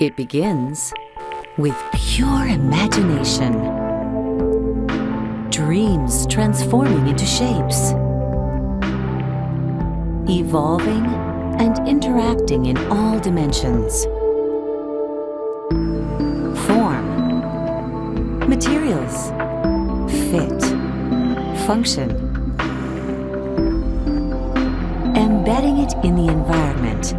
It begins with pure imagination, dreams transforming into shapes, evolving and interacting in all dimensions. Form, materials, fit, function, embedding it in the environment,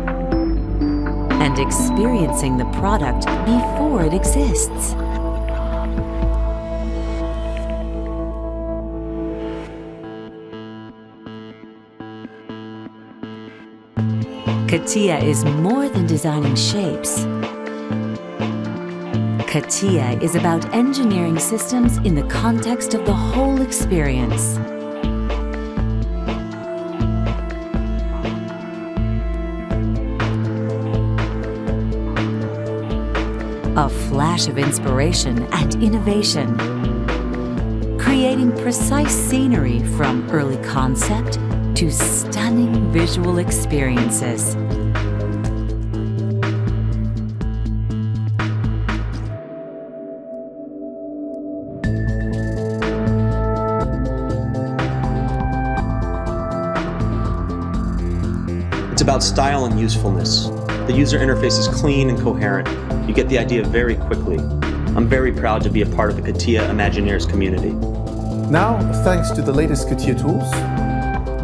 and experiencing the product before it exists. CATIA is more than designing shapes. CATIA is about engineering systems in the context of the whole experience. A flash of inspiration and innovation, creating precise scenery from early concept to stunning visual experiences. It's about style and usefulness. The user interface is clean and coherent. You get the idea very quickly. I'm very proud to be a part of the CATIA Imagineers community. Now, thanks to the latest CATIA tools,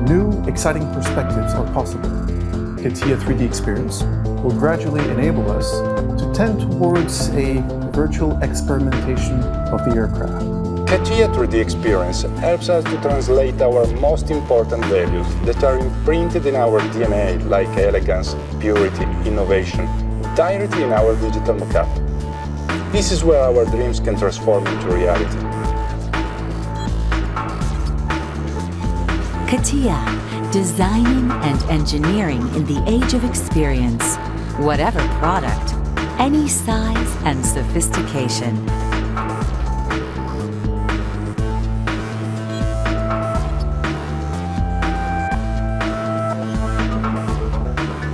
new, exciting perspectives are possible. CATIA 3D experience will gradually enable us to tend towards a virtual experimentation of the aircraft. CATIA 3D experience helps us to translate our most important values that are imprinted in our DNA, like elegance, purity, innovation, directly in our digital mockup. This is where our dreams can transform into reality. CATIA, designing and engineering in the age of experience. Whatever product, any size and sophistication.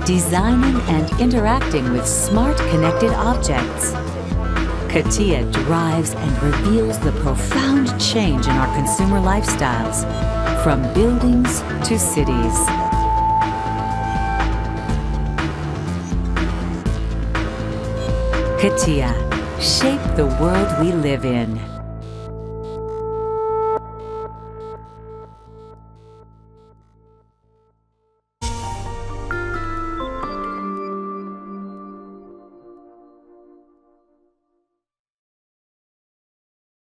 Designing and interacting with smart connected objects. CATIA drives and reveals the profound change in our consumer lifestyles, from buildings to cities. CATIA, shape the world we live in.